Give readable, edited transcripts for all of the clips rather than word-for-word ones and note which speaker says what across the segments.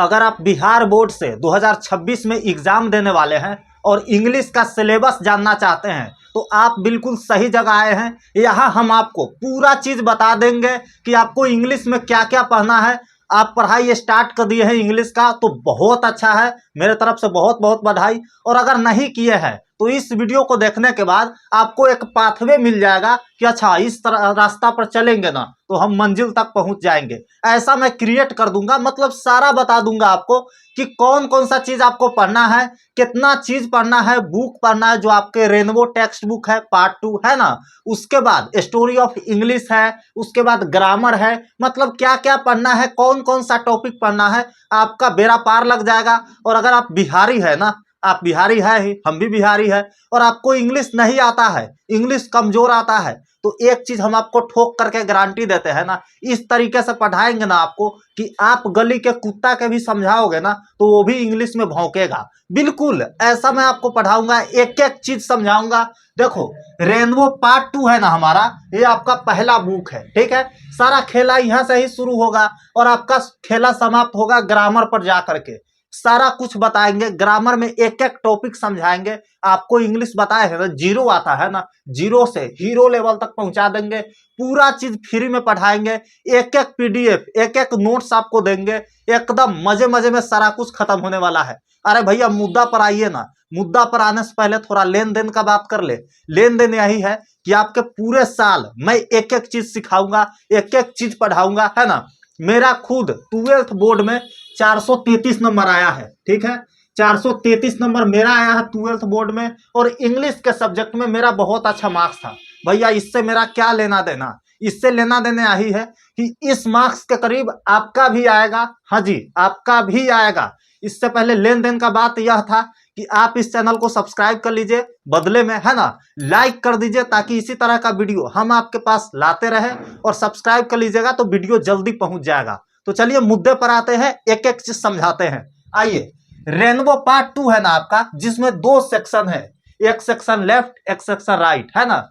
Speaker 1: अगर आप बिहार बोर्ड से 2026 में एग्जाम देने वाले हैं और इंग्लिश का सिलेबस जानना चाहते हैं तो आप बिल्कुल सही जगह आए हैं। यहाँ हम आपको पूरा चीज़ बता देंगे कि आपको इंग्लिश में क्या क्या पढ़ना है। आप पढ़ाई स्टार्ट कर दिए हैं इंग्लिश का तो बहुत अच्छा है, मेरे तरफ से बहुत बहुत बधाई। और अगर नहीं किए हैं तो इस वीडियो को देखने के बाद आपको एक पाथवे मिल जाएगा कि अच्छा इस तरह रास्ता पर चलेंगे ना तो हम मंजिल तक पहुंच जाएंगे। ऐसा मैं क्रिएट कर दूंगा, मतलब सारा बता दूंगा आपको कि कौन कौन सा चीज आपको पढ़ना है, कितना चीज पढ़ना है। बुक पढ़ना है जो आपके रेनबो टेक्स्ट बुक है पार्ट 2 है ना, उसके बाद स्टोरी ऑफ इंग्लिश है, उसके बाद ग्रामर है, मतलब क्या क्या पढ़ना है, कौन कौन सा टॉपिक पढ़ना है, आपका बेड़ा पार लग जाएगा। और अगर आप बिहारी है ना, आप बिहारी है ही, हम भी बिहारी है, और आपको इंग्लिश नहीं आता है, इंग्लिश कमजोर आता है, तो एक चीज हम आपको ठोक करके गारंटी देते हैं ना, इस तरीके से पढ़ाएंगे ना आपको कि आप गली के कुत्ता के भी समझाओगे ना तो वो भी इंग्लिश में भौंकेगा। बिल्कुल ऐसा मैं आपको पढ़ाऊंगा, एक एक चीज समझाऊंगा। देखो रेनबो पार्ट 2 है ना हमारा, ये आपका पहला बुक है, ठीक है। सारा खेला यहाँ से ही शुरू होगा और आपका खेला समाप्त होगा ग्रामर पर जा करके। सारा कुछ बताएंगे, ग्रामर में एक एक टॉपिक समझाएंगे। आपको इंग्लिश बताए है ना, जीरो आता है ना, जीरो से हीरो लेवल तक पहुंचा देंगे। पूरा चीज फ्री में पढ़ाएंगे, एक एक पीडीएफ, एक एक नोट्स आपको देंगे, एकदम मजे मजे में सारा कुछ खत्म होने वाला है। अरे भैया मुद्दा पर आइए ना, मुद्दा पर आने से पहले थोड़ा लेन देन का बात कर ले। लेन देन यही है कि आपके पूरे साल मैं एक एक चीज सिखाऊंगा, एक एक चीज पढ़ाऊंगा, है ना। मेरा खुद 12th बोर्ड में 433 नंबर आया है, ठीक है। 433 नंबर मेरा आया है 12th बोर्ड में, और इंग्लिश के सब्जेक्ट में मेरा बहुत अच्छा मार्क्स था। भैया इससे मेरा क्या लेना देना, इससे लेना देना यही है कि इस मार्क्स के करीब आपका भी आएगा। हाँ जी, आपका भी आएगा। इससे पहले लेन देन का बात यह था कि आप इस चैनल को सब्सक्राइब कर लीजिए, बदले में है ना लाइक कर दीजिए, ताकि इसी तरह का वीडियो हम आपके पास लाते रहे। और सब्सक्राइब कर लीजिएगा तो वीडियो जल्दी पहुंच जाएगा। तो चलिए मुद्दे पर आते हैं, एक एक चीज समझाते हैं। आइए, रेनबो पार्ट 2 है ना आपका, जिसमें 2 सेक्शन है, एक सेक्शन लेफ्ट एक सेक्शन राइट, है ना।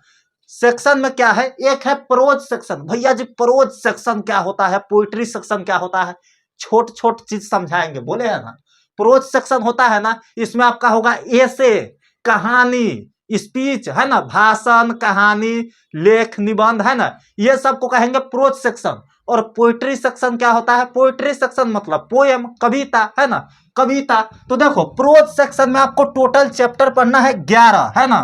Speaker 1: सेक्शन में क्या है, एक है प्रोज सेक्शन। भैया जी प्रोज सेक्शन क्या होता है, पोइट्री सेक्शन क्या होता है, छोट छोट चीज समझाएंगे, बोले है ना। प्रोज सेक्शन होता है ना, इसमें आपका होगा एसे, कहानी, स्पीच, है ना, भाषण, कहानी, लेख, निबंध, है ना, ये सबको कहेंगे प्रोज सेक्शन। और पोइट्री सेक्शन क्या होता है, पोइट्री सेक्शन मतलब पोएम, कविता, है ना, कविता। तो देखो प्रोज सेक्शन में आपको टोटल चैप्टर पढ़ना है 11, है ना,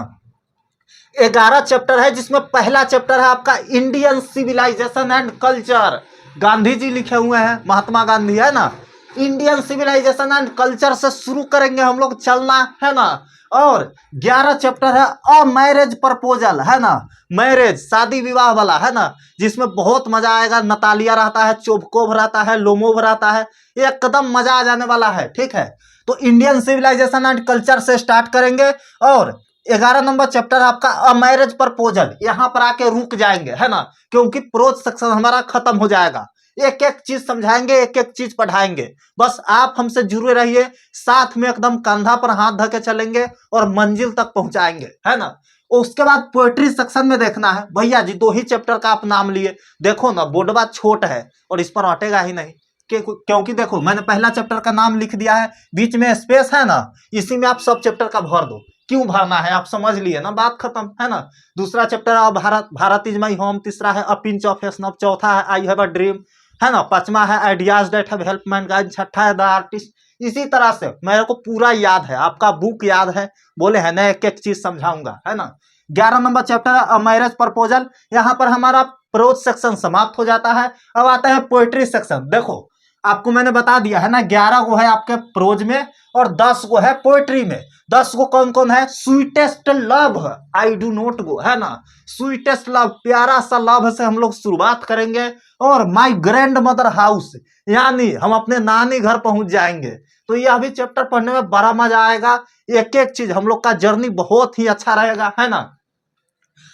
Speaker 1: 11 चैप्टर है, जिसमें पहला चैप्टर है आपका Indian civilization and culture. Gandhi ji लिखे हुए हैं, महात्मा गांधी, है ना। इंडियन सिविलाइजेशन एंड कल्चर से शुरू करेंगे हम लोग चलना, है ना। और 11 चैप्टर है अ मैरिज प्रपोजल, है ना, मैरिज शादी विवाह वाला, है ना, जिसमें बहुत मजा आएगा। नतालिया रहता है, चोभकोव रहता है, लोमोव रहता है, एकदम मजा आ जाने वाला है, ठीक है। तो इंडियन सिविलाइजेशन एंड कल्चर से स्टार्ट करेंगे और 11 नंबर चैप्टर आपका अ मैरिज प्रपोजल, यहां पर आके रुक जाएंगे, है ना, क्योंकि प्रोज सेक्शन हमारा खत्म हो जाएगा। एक एक चीज समझाएंगे, एक एक चीज पढ़ाएंगे। बस आप हमसे जुड़े रहिए, साथ में एकदम कंधा पर हाथ धके चलेंगे और मंजिल तक पहुंचाएंगे, है ना। उसके बाद पोएट्री सेक्शन में देखना है। भैया जी 2 ही चैप्टर का आप नाम लिए, देखो ना बोर्डवा छोट है और इस पर हटेगा ही नहीं, क्योंकि देखो मैंने पहला चैप्टर का नाम लिख दिया है, बीच में स्पेस है ना, इसी में आप सब चैप्टर का भर दो। क्यों भरना है, आप समझ लिए ना, बात खत्म, है ना। दूसरा चैप्टर है Bharat, Bharat is my home. तीसरा है अ पिंच ऑफ स्नफ। चौथा है आई हैव अ ड्रीम, है ना। पांचवा है ideas that have help Mankind. छठा है द आर्टिस्ट। इसी तरह से मेरे को पूरा याद है, आपका बुक याद है, बोले है ना, एक एक चीज समझाऊंगा, है ना। 11 नंबर चैप्टर है अ मैरिज प्रपोजल। यहाँ पर हमारा प्रोज सेक्शन समाप्त हो जाता है। अब आता है पोएट्री सेक्शन। देखो आपको मैंने बता दिया है ना, 11 गो है आपके प्रोज में और 10 गो है पोएट्री में। 10 गो कौन कौन है, sweetest love, I do not go, है ना, स्वीटेस्ट लव, प्यारा सा लव से हम लोग शुरुआत करेंगे। और माई ग्रैंड मदर हाउस, यानी हम अपने नानी घर पहुंच जाएंगे। तो यह भी चैप्टर पढ़ने में बड़ा मजा आएगा, एक एक चीज हम लोग का जर्नी बहुत ही अच्छा रहेगा, है ना।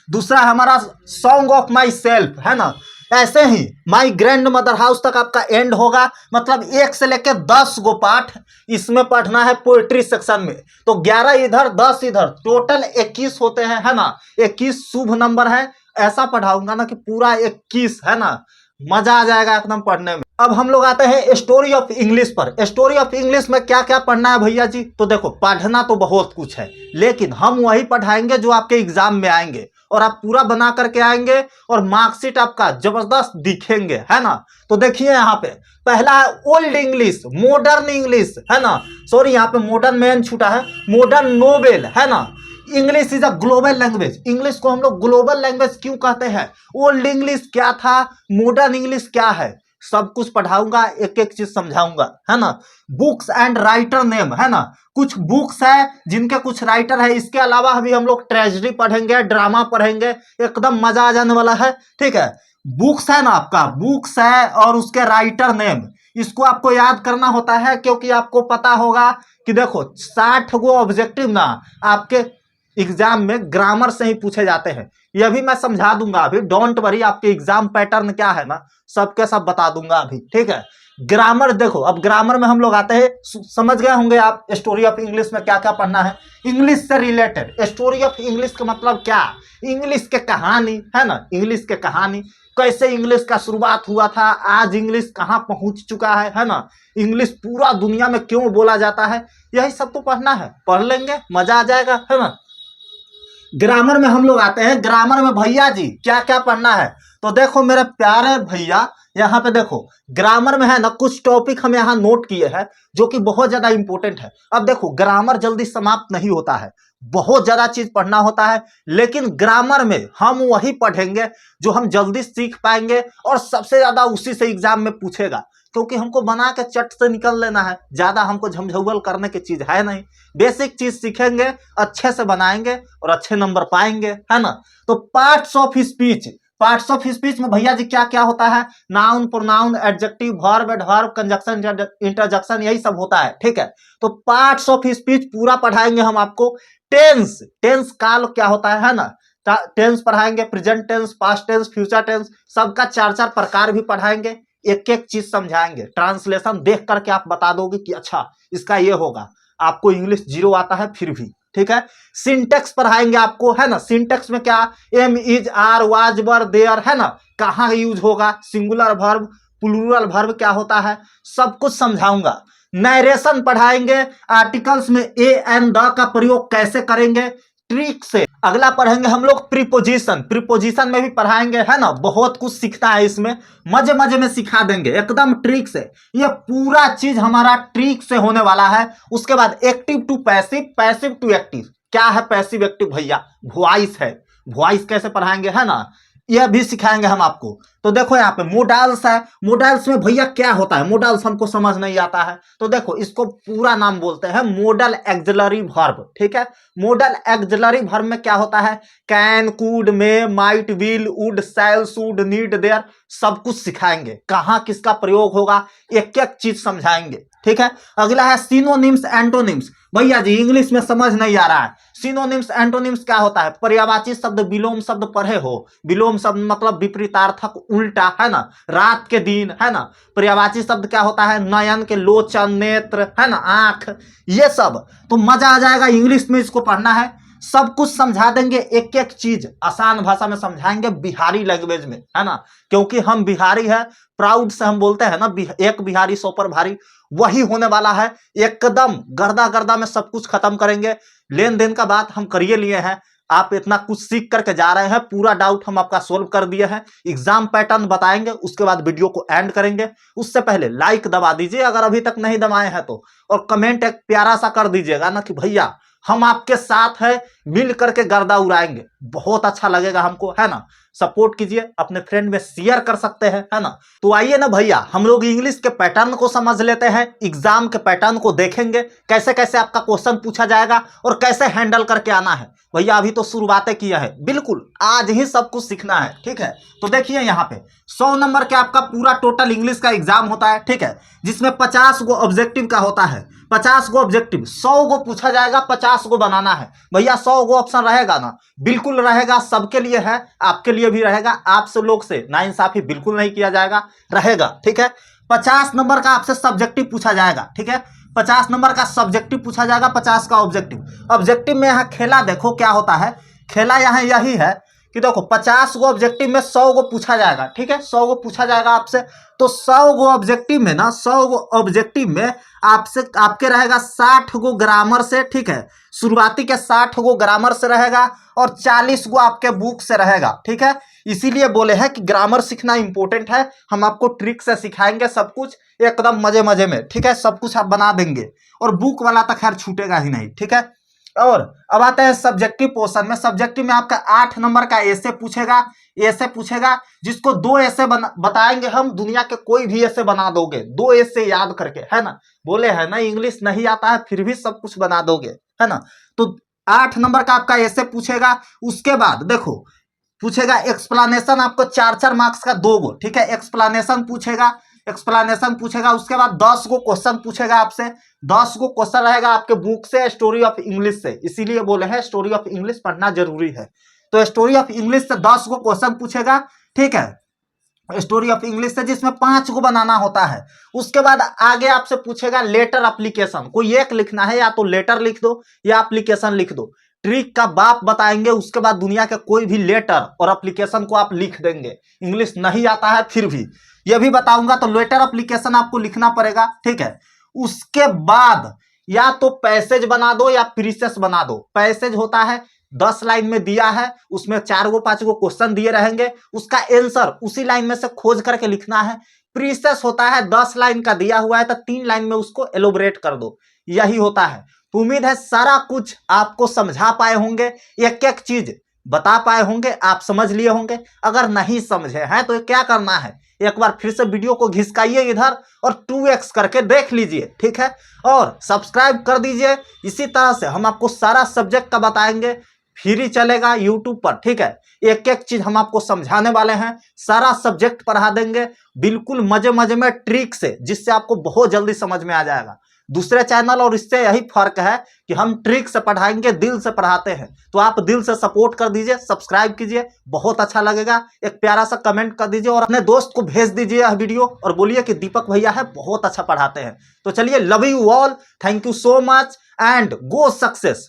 Speaker 1: दूसरा हमारा सॉन्ग ऑफ माई सेल्फ, है ना। ऐसे ही माई ग्रैंड मदर हाउस तक आपका एंड होगा, मतलब 1 से लेकर 10 गो पाठ इसमें पढ़ना है पोएट्री सेक्शन में। तो 11 इधर 10 इधर, टोटल 21 होते हैं, है ना। 21 शुभ नंबर है, ऐसा पढ़ाऊंगा ना कि पूरा 21, है ना। मजा आ जाएगा एकदम पढ़ने में। अब हम लोग आते हैं स्टोरी ऑफ इंग्लिश पर। स्टोरी ऑफ इंग्लिश में क्या क्या पढ़ना है भैया जी? तो देखो, पढ़ना तो बहुत कुछ है, लेकिन हम वही पढ़ाएंगे जो आपके एग्जाम में आएंगे, और आप पूरा बना करके आएंगे और मार्कशीट आपका जबरदस्त दिखेंगे, है ना। तो देखिए यहाँ पे पहला है ओल्ड इंग्लिश, मॉडर्न इंग्लिश, है ना। सॉरी, यहाँ पे मॉडर्न मैन छूटा है, मॉडर्न नोबेल, है ना। English is a global language. English को हम लोग ग्लोबल लैंग्वेज क्यों कहते हैं? ओल्ड इंग्लिश क्या था, मॉडर्न इंग्लिश क्या है, सब कुछ पढ़ाऊंगा, एक एक चीज समझाऊंगा, है ना। बुक्स एंड राइटर नेम, है ना। कुछ बुक्स है जिनके कुछ राइटर है। इसके अलावा अभी हम लोग ट्रेजेडी पढ़ेंगे, ड्रामा पढ़ेंगे, एकदम मजा आ जाने वाला है, ठीक है। बुक्स है ना, आपका बुक्स है और उसके राइटर नेम, इसको आपको याद करना होता है, क्योंकि आपको पता होगा कि देखो 60 गो ऑब्जेक्टिव ना आपके एग्जाम में ग्रामर से ही पूछे जाते हैं। यह भी मैं समझा दूंगा अभी, डोंट वरी। आपके एग्जाम पैटर्न क्या है ना, सबके सब बता दूंगा अभी, ठीक है। ग्रामर देखो, अब ग्रामर में हम लोग आते हैं, समझ गए होंगे आप स्टोरी ऑफ इंग्लिश में क्या क्या पढ़ना है। इंग्लिश से रिलेटेड स्टोरी ऑफ इंग्लिश का मतलब क्या? इंग्लिश के कहानी, है ना। इंग्लिश के कहानी, कैसे इंग्लिश का शुरुआत हुआ था, आज इंग्लिश कहाँ पहुंच चुका है ना। इंग्लिश पूरा दुनिया में क्यों बोला जाता है, यही सब तो पढ़ना है। पढ़ लेंगे, मजा आ जाएगा, है ना। ग्रामर में हम लोग आते हैं। ग्रामर में भैया जी क्या क्या पढ़ना है? तो देखो मेरे प्यारे भैया, यहाँ पे देखो ग्रामर में है ना कुछ टॉपिक हम यहाँ नोट किए हैं जो कि बहुत ज्यादा इंपॉर्टेंट है। अब देखो, ग्रामर जल्दी समाप्त नहीं होता है, बहुत ज्यादा चीज पढ़ना होता है, लेकिन ग्रामर में हम वही पढ़ेंगे जो हम जल्दी सीख पाएंगे और सबसे ज्यादा उसी से एग्जाम में पूछेगा, क्योंकि हमको बना के चट से निकल लेना है, ज्यादा हमको झमझौल करने की चीज है नहीं। बेसिक चीज सीखेंगे, अच्छे से बनाएंगे और अच्छे नंबर पाएंगे, है ना। तो parts of speech, parts of speech में भैया जी क्या क्या होता है? Noun, pronoun, adjective, verb, adverb, conjunction, interjection, यही सब होता है, ठीक है। तो पार्ट्स ऑफ स्पीच पूरा पढ़ाएंगे हम आपको। टेंस, टेंस काल क्या होता है ना, टेंस पढ़ाएंगे, present tense, past tense, future tense, सबका 4-4 प्रकार भी पढ़ाएंगे, एक एक चीज समझाएंगे। ट्रांसलेशन देख करके आप बता दोगे कि अच्छा इसका ये होगा। आपको इंग्लिश 0 आता है फिर भी, ठीक है। सिंटेक्स पढ़ाएंगे आपको, है ना। सिंटेक्स में क्या, M, is, are, was, were, there, है ना, कहाँ यूज होगा, सिंगुलर वर्ब, प्लूरल वर्ब क्या होता है, सब कुछ समझाऊंगा। नरेशन पढ़ाएंगे, आर्टिकल्स में ए एंड द का प्रयोग कैसे करेंगे, ट्रिक से। अगला पढ़ेंगे हम लोग प्रीपोजिशन, प्रीपोजिशन में भी पढ़ाएंगे, है ना। बहुत कुछ सीखना है इसमें, मजे मजे में सिखा देंगे एकदम ट्रिक से। ये पूरा चीज हमारा ट्रिक से होने वाला है। उसके बाद active to passive, passive to active. क्या है पैसिव एक्टिव भैया? वॉइस है, वॉइस कैसे पढ़ाएंगे, है ना, यह भी सिखाएंगे हम आपको। तो देखो यहाँ पे मोडाल्स है, मोडाल्स में भैया क्या होता है? मोडाल्स हमको समझ नहीं आता है, तो देखो इसको पूरा नाम बोलते हैं मोडल एक्सिलरी वर्ब, ठीक है। मोडल एक्सिलरी वर्ब में क्या होता है? Can, could, may, might, will, would, shell, should, need, there, सब कुछ सिखाएंगे। कहाँ किसका प्रयोग होगा, एक एक चीज समझाएंगे, ठीक है। अगला है सिनोनिम्स, एंटोनिम्स। भैया जी इंग्लिश में समझ नहीं आ रहा है, सिनोनिम्स एंटोनिम्स क्या होता है? पर्यायवाची शब्द, विलोम शब्द पढ़े हो? विलोम शब्द मतलब विपरीतार्थक, उल्टा, है ना। रात के दिन, है ना। पर्यायवाची शब्द क्या होता है? नयन के लोचन, नेत्र, है ना, आंख, ये सब। तो मजा आ जाएगा, इंग्लिश में इसको पढ़ना है, सब कुछ समझा देंगे, एक एक चीज आसान भाषा में समझाएंगे, बिहारी लैंग्वेज में, है ना। क्योंकि हम बिहारी है, प्राउड से हम बोलते हैं ना, एक बिहारी 100 पर भारी, वही होने वाला है। एकदम गर्दा गर्दा में सब कुछ खत्म करेंगे। लेन देन का बात हम करिए लिए हैं, आप इतना कुछ सीख करके जा रहे हैं, पूरा डाउट हम आपका सोल्व कर दिए हैं। एग्जाम पैटर्न बताएंगे, उसके बाद वीडियो को एंड करेंगे। उससे पहले लाइक दबा दीजिए अगर अभी तक नहीं दबाए हैं तो, और कमेंट एक प्यारा सा कर दीजिएगा ना कि भैया हम आपके साथ हैं, मिल करके गर्दा उड़ाएंगे, बहुत अच्छा लगेगा हमको, है ना। सपोर्ट कीजिए, अपने फ्रेंड में शेयर कर सकते हैं, है ना। तो आइए ना भैया, हम लोग इंग्लिश के पैटर्न को समझ लेते हैं, एग्जाम के पैटर्न को देखेंगे, कैसे कैसे आपका क्वेश्चन पूछा जाएगा और कैसे हैंडल करके आना है। भैया अभी तो शुरुआतें किया है, बिल्कुल आज ही सब कुछ सीखना है, ठीक है। तो देखिए यहाँ पे 100 नंबर के आपका पूरा टोटल इंग्लिश का एग्जाम होता है, ठीक है, जिसमें 50 गो ऑब्जेक्टिव का होता है। 50 गो ऑब्जेक्टिव, 100 गो पूछा जाएगा, 50 गो बनाना है। भैया 100 गो ऑप्शन रहेगा ना? बिल्कुल रहेगा, सबके लिए है, आपके लिए भी रहेगा। आपसे लोग से नाइंसाफी बिल्कुल नहीं किया जाएगा, रहेगा, ठीक है। 50 नंबर का आपसे सब्जेक्टिव पूछा जाएगा, ठीक है। 50 नंबर का सब्जेक्टिव पूछा जाएगा, 50 का ऑब्जेक्टिव। ऑब्जेक्टिव में यहाँ खेला देखो क्या होता है, खेला यहाँ यही है कि देखो 50 गो ऑब्जेक्टिव में 100 गो पूछा जाएगा, ठीक है, 100 गो पूछा जाएगा आपसे। तो 100 गो ऑब्जेक्टिव में ना, 100 गो ऑब्जेक्टिव में आपसे आपके रहेगा 60 गो ग्रामर से, ठीक है, शुरुआती के 60 गो ग्रामर से रहेगा और 40 गो आपके बुक से रहेगा, ठीक है। इसीलिए बोले हैं कि ग्रामर सीखना इंपॉर्टेंट है। हम आपको ट्रिक से सिखाएंगे सब कुछ एकदम मजे मजे में, ठीक है, सब कुछ आप बना देंगे और बुक वाला तो खैर छूटेगा ही नहीं, ठीक है। और अब आते हैं सब्जेक्टिव पोर्शन में। सब्जेक्टिव में आपका 8 नंबर का ऐसे पूछेगा जिसको 2 ऐसे बताएंगे हम, दुनिया के कोई भी ऐसे बना दोगे 2 ऐसे याद करके, है ना। बोले है ना इंग्लिश नहीं आता है फिर भी सब कुछ बना दोगे, है ना। तो 8 नंबर का आपका ऐसे पूछेगा। उसके बाद देखो पूछेगा एक्सप्लेनेशन, आपको 4-4 मार्क्स का 2 गो, ठीक है, एक्सप्लेनेशन पूछेगा। उसके बाद 10 गो क्वेश्चन पूछेगा आपसे। 10 गो क्वेश्चन रहेगा आपके बुक से, स्टोरी ऑफ इंग्लिश से, इसीलिए बोले हैं स्टोरी ऑफ इंग्लिश पढ़ना जरूरी है। तो स्टोरी ऑफ इंग्लिश से 10 गो क्वेश्चन पूछेगा, ठीक है, स्टोरी ऑफ इंग्लिश से, जिसमें 5 को बनाना होता है। उसके बाद आगे आपसे पूछेगा लेटर एप्लीकेशन, कोई एक लिखना है, या तो लेटर लिख दो या एप्लीकेशन लिख दो। ट्रिक का बाप बताएंगे। उसके बाद दुनिया के कोई भी लेटर और एप्लीकेशन को आप लिख देंगे, इंग्लिश नहीं आता है फिर भी, यह भी बताऊंगा। तो लेटर एप्लीकेशन आपको लिखना पड़ेगा, ठीक है। उसके बाद या तो पैसेज बना दो या प्रीसेस बना दो। पैसेज होता है 10 लाइन में दिया है, उसमें 4 गो 5 गो क्वेश्चन दिए रहेंगे, उसका आंसर उसी लाइन में से खोज करके लिखना है। प्रीसेस होता है 10 लाइन का दिया हुआ है तो 3 लाइन में उसको एलोबरेट कर दो, यही होता है। तो उम्मीद है सारा कुछ आपको समझा पाए होंगे, एक एक चीज बता पाए होंगे, आप समझ लिए होंगे। अगर नहीं समझे हैं तो क्या करना है, एक बार फिर से वीडियो को घिसकाइए इधर और 2x करके देख लीजिए, ठीक है, और सब्सक्राइब कर दीजिए। इसी तरह से हम आपको सारा सब्जेक्ट का बताएंगे, फ्री चलेगा यूट्यूब पर, ठीक है। एक एक चीज हम आपको समझाने वाले हैं, सारा सब्जेक्ट पढ़ा देंगे बिल्कुल मजे मजे में ट्रिक से, जिससे आपको बहुत जल्दी समझ में आ जाएगा। दूसरे चैनल और इससे यही फर्क है कि हम ट्रिक से पढ़ाएंगे, दिल से पढ़ाते हैं। तो आप दिल से सपोर्ट कर दीजिए, सब्सक्राइब कीजिए, बहुत अच्छा लगेगा। एक प्यारा सा कमेंट कर दीजिए और अपने दोस्त को भेज दीजिए यह वीडियो और बोलिए कि दीपक भैया है, बहुत अच्छा पढ़ाते हैं। तो चलिए, love you all, thank you so much and go success.